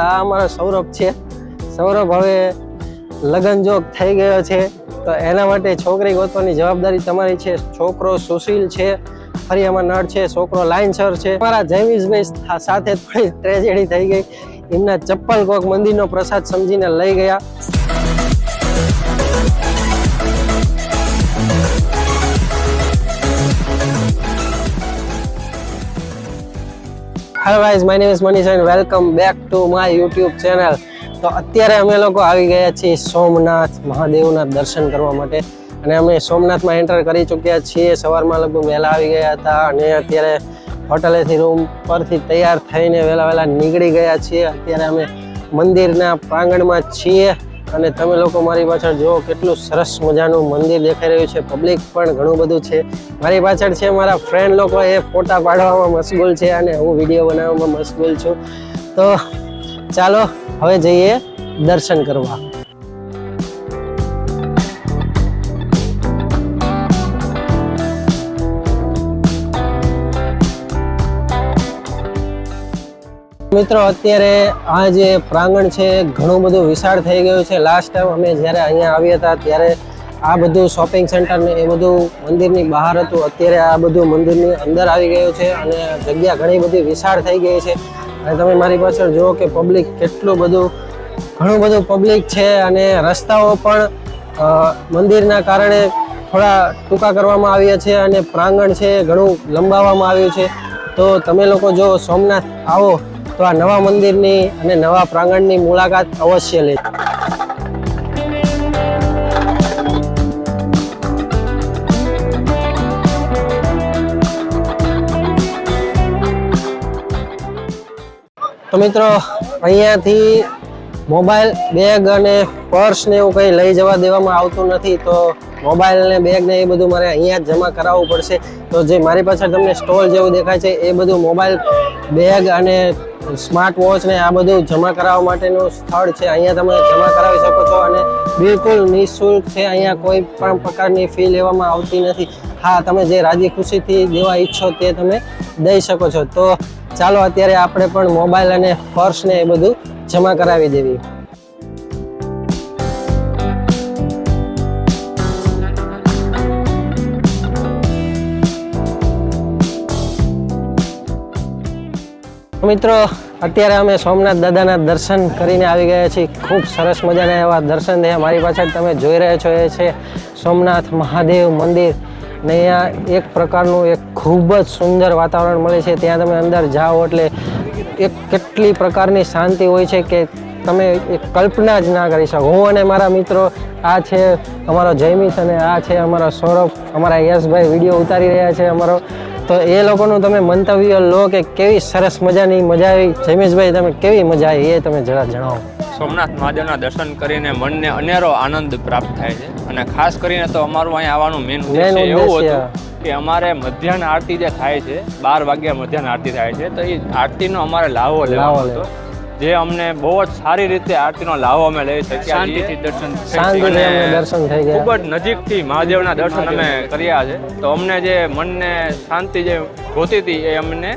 આ અમારો સૌરભ છે. સૌરભ હવે લગ્ન જોગ થઈ ગયો છે, તો એના માટે છોકરી ગોતવાની જવાબદારી તમારી છે. છોકરો સુશીલ છે, ફરિયામાં નળ છે, છોકરો લાઇનસર છે. અમારા જયમીશભાઈ સાથે થોડી ટ્રેજેડી થઈ ગઈ. એમના ચપ્પલ કોક મંદિરનો પ્રસાદ સમજીને લઈ ગયા. Hello guys, my name is Manish and welcome back to my YouTube channel. તો અત્યારે અમે લોકો આવી ગયા છીએ સોમનાથ મહાદેવના દર્શન કરવા માટે, અને અમે સોમનાથમાં એન્ટર કરી ચૂક્યા છીએ. સવારમાં લગભગ વહેલા આવી ગયા હતા, અને અત્યારે હોટલેથી રૂમ પરથી તૈયાર થઈને વહેલા નીકળી ગયા છીએ. અત્યારે અમે મંદિરના પ્રાંગણમાં છીએ, અને તમે લોકો મારી પાછળ જુઓ કેટલું સરસ મજાનું મંદિર દેખાઈ રહ્યું છે. પબ્લિક પણ ઘણું બધું છે. મારી પાછળ છે મારા ફ્રેન્ડ લોકો, એ ફોટા પાડવામાં મશગુલ છે અને હું વિડીયો બનાવવામાં મશગુલ છું. તો ચાલો હવે જઈએ દર્શન કરવા. મિત્રો, અત્યારે આ જે પ્રાંગણ છે ઘણું બધું વિશાળ થઈ ગયું છે. લાસ્ટ ટાઈમ અમે જ્યારે અહીંયા આવ્યા હતા ત્યારે આ બધું શોપિંગ સેન્ટર ને એ બધું મંદિરની બહાર હતું. અત્યારે આ બધું મંદિરની અંદર આવી ગયું છે, અને જગ્યા ઘણી બધી વિશાળ થઈ ગઈ છે. અને તમે મારી પાછળ જુઓ કે પબ્લિક ઘણું બધું પબ્લિક છે, અને રસ્તાઓ પણ મંદિરના કારણે થોડા ટૂંકા કરવામાં આવ્યા છે, અને પ્રાંગણ છે ઘણું લંબાવવામાં આવ્યું છે. તો તમે લોકો જો સોમનાથ આવો તો આ નવા મંદિરની અને નવા પ્રાંગણની મુલાકાત અવશ્ય લે. તો મિત્રો, અહીંયાથી મોબાઈલ, બેગ અને પર્સ ને એવું કંઈ લઈ જવા દેવામાં આવતું નથી. તો મોબાઈલ ને બેગ ને એ બધું મારે અહીંયા જ જમા કરાવવું પડશે. તો જે મારી પાછળ તમને સ્ટોલ જેવું દેખાય છે એ બધું મોબાઈલ, બેગ અને સ્માર્ટ વોચ ને આ બધું જમા કરાવવા માટેનું સ્થળ છે. અહીંયા તમે જમા કરાવી શકો છો, અને બિલકુલ નિઃશુલ્ક છે. અહીંયા કોઈ પણ પ્રકારની ફી લેવામાં આવતી નથી. હા, તમે જે રાજી ખુશીથી દેવા ઈચ્છો તે તમે દઈ શકો છો. તો ચાલો અત્યારે આપણે પણ મોબાઈલ અને પર્સ ને એ બધું જમા કરાવી દેવી. મિત્રો, અત્યારે અમે સોમનાથ દાદાના દર્શન કરીને આવી ગયા છીએ. ખૂબ સરસ મજાના એવા દર્શન થયા. મારી પાછળ તમે જોઈ રહ્યા છો એ છે સોમનાથ મહાદેવ મંદિર. ને અહીંયા એક પ્રકારનું એક ખૂબ જ સુંદર વાતાવરણ મળે છે. ત્યાં તમે અંદર જાઓ એટલે એક કેટલી પ્રકારની શાંતિ હોય છે કે તમે એક કલ્પના જ ના કરી શકો. હું અને મારા મિત્રો, આ છે અમારો જયમીશ અને આ છે અમારો સૌરભ, અમારા યશભાઈ વિડીયો ઉતારી રહ્યા છે અમારો. તો એ લોકોનું તમે મંતવ્ય લો કે કેવી સરસ મજાની મજા આવી. જયમીશભાઈ, તમે કેવી મજા આવી એ તમે જરા જણાવો. સોમનાથ મહાદેવના દર્શન કરીને મનને અનેરો આનંદ પ્રાપ્ત થાય છે, અને ખાસ કરીને તો અમારું અહીંયા આવવાનું મેન ઉદ્દેશ્ય એવું હતું કે અમારે મધ્યાહન આરતી જે થાય છે, 12 વાગ્યા મધ્યાહન આરતી થાય છે, તો એ આરતીનો અમારે લાવો લેવાનો હતો. જે અમને બહુ જ સારી રીતે આરતીનો લાવો અમે લઈ શક્યા. શાંતિથી દર્શન થઈ ગયા. ખૂબ જ નજીકથી મહાદેવના દર્શન અમે કર્યા છે. તો અમને જે મનને શાંતિ જે જોતી હતી એ અમને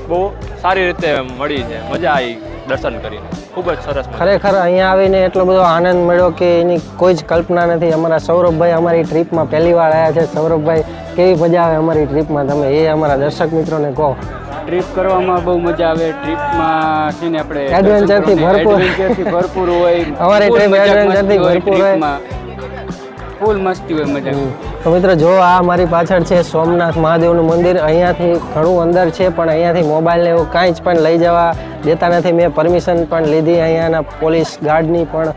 બહુ સારી રીતે મળી છે. મજા આવી દર્શન કરીને, ખૂબ જ સરસ. ખરેખર અહીંયા આવીને એટલો બધો આનંદ મળ્યો કે એની કોઈ જ કલ્પના નથી. અમારા સૌરભભાઈ અમારી ટ્રીપમાં પહેલી વાર આવ્યા છે. સૌરભભાઈ, કેવી મજા આવે અમારી ટ્રીપમાં? તમે એ અમારા દર્શક મિત્રોને કહો. ટ્રીપ કરવામાં બહુ મજા આવે. ટ્રીપમાં છે ને આપણે એડવેન્ચરથી ભરપૂર હોય. અમારી ટ્રીપ એડવેન્ચરથી ભરપૂર હોય, ફૂલ મસ્તી હોય, મજા. તો મિત્રો જો આ મારી પાછળ છે સોમનાથ મહાદેવનું મંદિર. અહીંયાથી ઘણું અંદર છે, પણ અહીંયાથી મોબાઈલ ને એવું કાંઈ જ પણ લઈ જવા દેતા નથી. મેં પરમિશન પણ લીધી અહીંયાના પોલીસ ગાર્ડની, પણ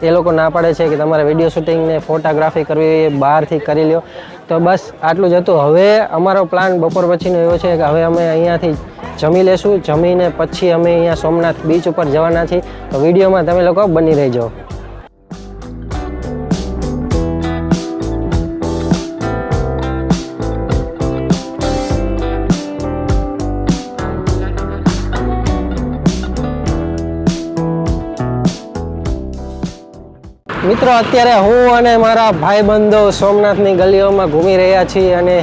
એ લોકો ના પાડે છે કે તમારે વિડીયો શૂટિંગ ને ફોટોગ્રાફી કરવી એ બહારથી કરી લ્યો. તો બસ આટલું જ હતું. હવે અમારો પ્લાન બપોર પછીનો એવો છે કે હવે અમે અહીંયાથી જમી લેશું. જમીને પછી અમે અહીંયા સોમનાથ બીચ ઉપર જવાના છીએ. તો વિડીયોમાં તમે લોકો બની રહેજો. મિત્રો, અત્યારે હું અને મારા ભાઈબંધો સોમનાથની ગલીઓમાં ઘૂમી રહ્યા છીએ અને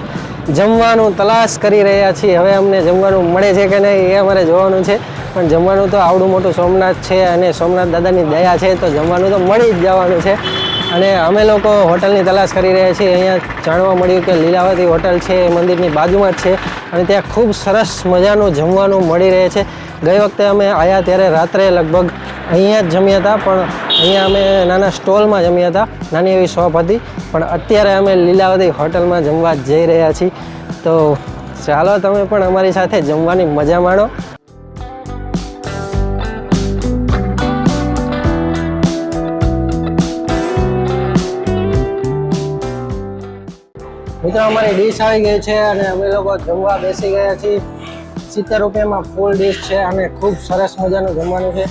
જમવાનું તલાશ કરી રહ્યા છીએ. હવે અમને જમવાનું મળે છે કે નહીં એ અમારે જોવાનું છે. પણ જમવાનું તો આવડું મોટું સોમનાથ છે અને સોમનાથ દાદાની દયા છે તો જમવાનું તો મળી જ જવાનું છે. અને અમે લોકો હોટલની તલાશ કરી રહ્યા છીએ. અહીંયા જાણવા મળ્યું કે લીલાવતી હોટલ છે એ મંદિરની બાજુમાં જ છે અને ત્યાં ખૂબ સરસ મજાનું જમવાનું મળી રહે છે. ગઈ વખતે અમે આવ્યા ત્યારે રાત્રે લગભગ અહીંયા જ જમ્યા હતા, પણ અહીંયા અમે નાના સ્ટોલમાં જમ્યા હતા, નાની એવી શોપ હતી. પણ અત્યારે અમે લીલાવતી હોટલમાં જમવા જઈ રહ્યા છીએ. તો ચાલો તમે પણ અમારી સાથે જમવાની મજા માણો. મિત્રો અમારી ડીશ આવી ગઈ છે અને અમે લોકો જમવા બેસી ગયા છીએ. 70 રૂપિયામાં ફૂલ ડીશ છે અને ખૂબ સરસ મજાનું જમવાનું છે.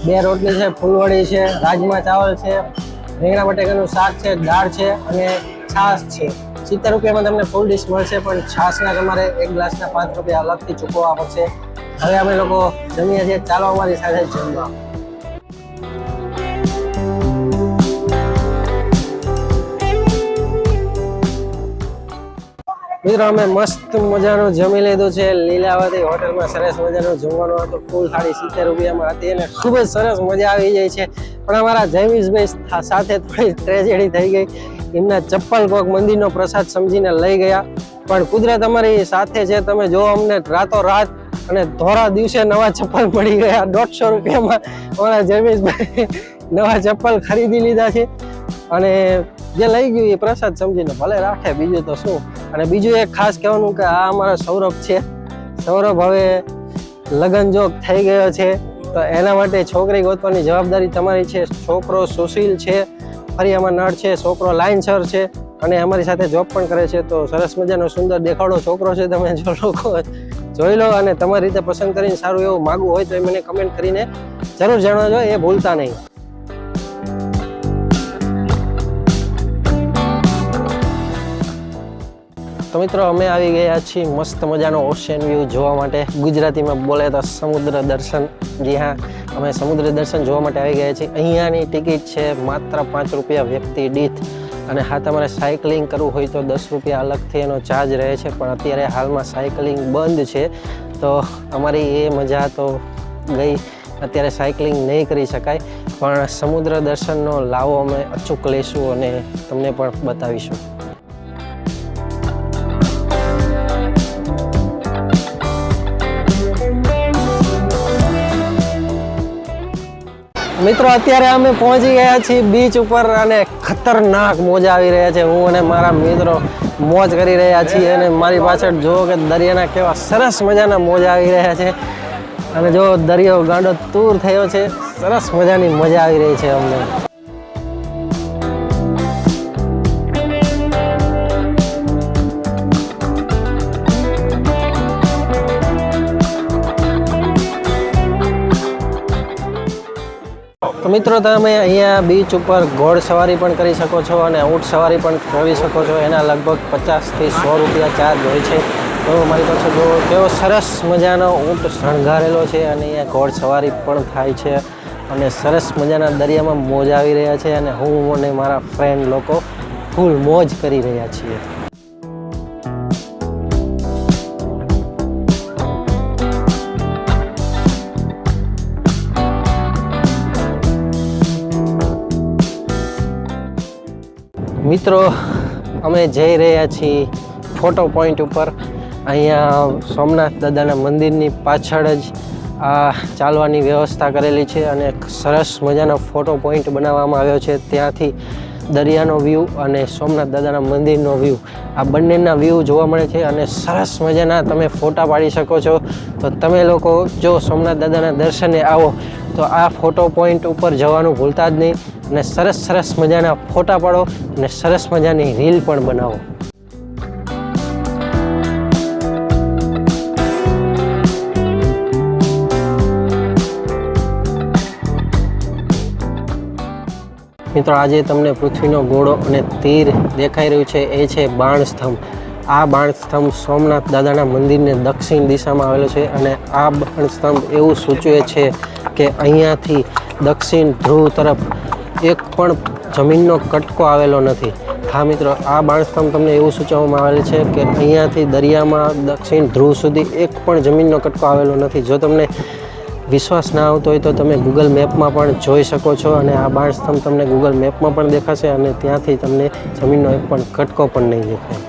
2 રોટલી છે, ફૂલવડી છે, રાજમા ચાવલ છે, રીંગણા બટેકાનું શાક છે, દાળ છે અને છાશ છે. 70 રૂપિયામાં તમને ફૂલ ડીશ મળશે, પણ છાશના તમારે 1 ગ્લાસના 5 રૂપિયા અલગથી ચૂકવવા પડશે. હવે અમે લોકો જમીએ છીએ, ચાલો અમારી સાથે જમવા. મિત્રો અમે મસ્ત મજાનું જમી લીધું છે લીલાવતી હોટલમાં. સરસ મજાનું જમવાનું હતું. ફૂલ થાળી 70 રૂપિયામાં હતી અને ખૂબ જ સરસ મજા આવી જાય છે. પણ અમારા જયમીશભાઈ સાથે થોડી ટ્રેજેડી થઈ ગઈ. એમના ચપ્પલ કોક મંદિરનો પ્રસાદ સમજીને લઈ ગયા, પણ કુદરત અમારી સાથે છે. તમે જો અમને રાતોરાત અને ધોરા દિવસે નવા ચપ્પલ મળી ગયા. 150 રૂપિયામાં અમારા જયમીશભાઈ નવા ચપ્પલ ખરીદી લીધા છે અને જે લઈ ગયું એ પ્રસાદ સમજીને ભલે રાખે, બીજું તો શું. અને બીજું એક ખાસ કહેવાનું કે આ અમારો સૌરભ છે. સૌરભ હવે લગ્ન જોગ થઈ ગયો છે, તો એના માટે છોકરી ગોતવાની જવાબદારી તમારી છે. છોકરો સુશીલ છે, ફરિયામાં નળ છે, છોકરો લાઇનસર છે અને અમારી સાથે જોબ પણ કરે છે. તો સરસ મજાનો સુંદર દેખાડો છોકરો છે. તમે જો લોકો જોઈ લો અને તમારી રીતે પસંદ કરીને સારું એવું માગવું હોય તો એ મને કમેન્ટ કરીને જરૂર જણાવજો, એ ભૂલતા નહીં. તો મિત્રો અમે આવી ગયા છીએ મસ્ત મજાનો ઓશિયન વ્યૂ જોવા માટે. ગુજરાતીમાં બોલે તો સમુદ્ર દર્શન. જી હા, અમે સમુદ્ર દર્શન જોવા માટે આવી ગયા છીએ. અહીંયાની ટિકિટ છે માત્ર 5 રૂપિયા વ્યક્તિ દીઠ. અને હા, તમારે સાયકલિંગ કરવું હોય તો 10 રૂપિયા અલગથી એનો ચાર્જ રહે છે, પણ અત્યારે હાલમાં સાયકલિંગ બંધ છે. તો અમારી એ મજા તો ગઈ. અત્યારે સાયકલિંગ નહીં કરી શકાય, પણ સમુદ્ર દર્શનનો લાવો અમે અચૂક લઈશું અને તમને પણ બતાવીશું. મિત્રો અત્યારે અમે પહોંચી ગયા છીએ બીચ ઉપર અને ખતરનાક મોજા આવી રહ્યા છે. હું અને મારા મિત્રો મોજ કરી રહ્યા છીએ અને મારી પાછળ જુઓ કે દરિયાના કેવા સરસ મજાના મોજા આવી રહ્યા છે. અને જો દરિયો ગાંડો તૂર થયો છે. સરસ મજાની મજા આવી રહી છે અમને. તો મિત્રો તમે અહીંયા બીચ ઉપર ઘોડ સવારી પણ કરી શકો છો અને ઊંટ સવારી પણ કરી શકો છો. એના લગભગ 50 થી 100 રૂપિયા ચાર્જ હોય છે. તો મારી પાસે જો કેવો સરસ મજાનો ઊંટ શણગારેલો છે અને અહીંયા ઘોડ સવારી પણ થાય છે અને સરસ મજાના દરિયામાં મોજ આવી રહ્યા છે અને હું અને મારા ફ્રેન્ડ લોકો ફૂલ મોજ કરી રહ્યા છીએ. મિત્રો અમે જઈ રહ્યા છીએ ફોટો પોઈન્ટ ઉપર. અહીંયા સોમનાથ દાદાના મંદિરની પાછળ જ આ ચાલવાની વ્યવસ્થા કરેલી છે અને સરસ મજાનો ફોટો પોઈન્ટ બનાવવામાં આવ્યો છે. ત્યાંથી દરિયાનો વ્યૂ અને સોમનાથ દાદાના મંદિરનો વ્યૂ, આ બંનેના વ્યૂ જોવા મળે છે અને સરસ મજાના તમે ફોટા પાડી શકો છો. તો તમે લોકો જો સોમનાથ દાદાના દર્શને આવો તો આ ફોટો પોઈન્ટ ઉપર જવાનું ભૂલતા જ નહીં અને સરસ સરસ મજાના ફોટા પાડો અને સરસ મજાની રીલ પણ બનાવો. મિત્રો આજે તમને પૃથ્વીનો ગોળો અને તીર દેખાઈ રહ્યું છે, એ છે બાણ સ્તંભ. આ બાણ સ્તંભ સોમનાથ દાદાના મંદિરને દક્ષિણ દિશામાં આવેલો છે અને આ બાણ સ્તંભ એવું સૂચવે છે કે અહીંયાથી દક્ષિણ ધ્રુવ તરફ એક પણ જમીનનો કટકો આવેલો નથી. હા મિત્રો, આ બાણ સ્તંભ તમને એવું સૂચવવામાં આવેલ છે કે અહીંયાથી દરિયામાં દક્ષિણ ધ્રુવ સુધી એક પણ જમીનનો કટકો આવેલો નથી. જો તમને વિશ્વાસ ના આવતો હોય તો તમે ગૂગલ મેપમાં પણ જોઈ શકો છો અને આ બાણસ્તંભ તમને ગૂગલ મેપમાં પણ દેખાશે અને ત્યાંથી તમને જમીનનો એક પણ કટકો પણ નહીં દેખાય.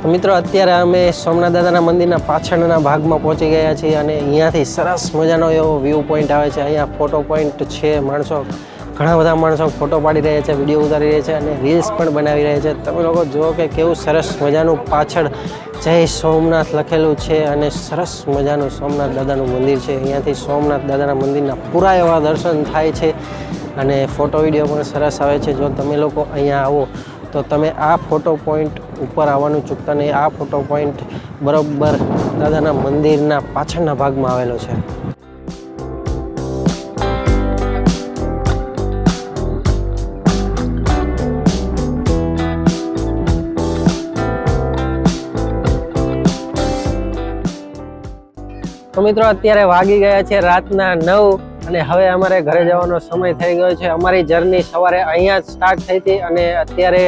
તો મિત્રો અત્યારે અમે સોમનાથ દાદાના મંદિરના પાછળના ભાગમાં પહોંચી ગયા છીએ અને અહીંયાથી સરસ મજાનો એવો વ્યૂ પોઈન્ટ આવે છે. અહીંયા ફોટો પોઈન્ટ છે. ઘણા બધા માણસો ફોટો પાડી રહ્યા છે, વિડીયો ઉતારી રહ્યા છે અને રીલ્સ પણ બનાવી રહ્યા છે. તમે લોકો જુઓ કે કેવું સરસ મજાનું પાછળ જય સોમનાથ લખેલું છે અને સરસ મજાનું સોમનાથ દાદાનું મંદિર છે. અહીંયાથી સોમનાથ દાદાના મંદિરના પૂરા એવા દર્શન થાય છે અને ફોટો વિડીયો પણ સરસ આવે છે. જો તમે લોકો અહીંયા આવો તો તમે આ ફોટો પોઈન્ટ ઉપર આવવાનું ચૂકતા નહીં. આ ફોટો પોઈન્ટ બરોબર દાદાના મંદિરના પાછળના ભાગમાં આવેલો છે. તો મિત્રો અત્યારે વાગી ગયા છે રાતના 9 અને હવે અમારે ઘરે જવાનો સમય થઈ ગયો છે. અમારી જર્ની સવારે અહીંયા જ સ્ટાર્ટ થઈ હતી અને અત્યારે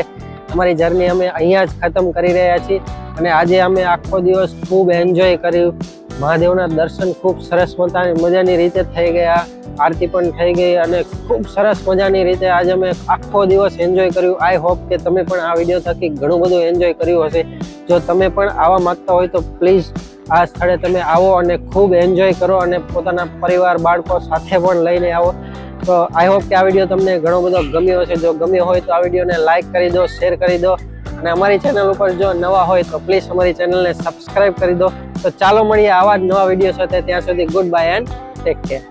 અમારી જર્ની અમે અહીંયા જ ખતમ કરી રહ્યા છીએ. અને આજે અમે આખો દિવસ ખૂબ એન્જોય કર્યું. મહાદેવના દર્શન ખૂબ સરસ મજાની રીતે થઈ ગયા, આરતી પણ થઈ ગઈ અને ખૂબ સરસ મજાની રીતે આજે અમે આખો દિવસ એન્જોય કર્યું. આઈ હોપ કે તમે પણ આ વિડીયો થકી ઘણું બધું એન્જોય કર્યું હશે. જો તમે પણ આવવા માંગતા હોય તો પ્લીઝ આ સ્થળે તમે આવો અને ખૂબ એન્જોય કરો અને પોતાના પરિવાર બાળકો સાથે પણ લઈને આવો. તો આઈ હોપ કે આ વિડીયો તમને ઘણો બધો ગમ્યો હશે. જો ગમ્યો હોય તો આ વિડીયોને લાઇક કરી દો, શેર કરી દો અને અમારી ચેનલ ઉપર જો નવા હોય તો પ્લીઝ અમારી ચેનલને સબસ્ક્રાઈબ કરી દો. તો ચાલો મળીએ આવા જ નવા વિડીયો સાથે. ત્યાં સુધી good bye and take care.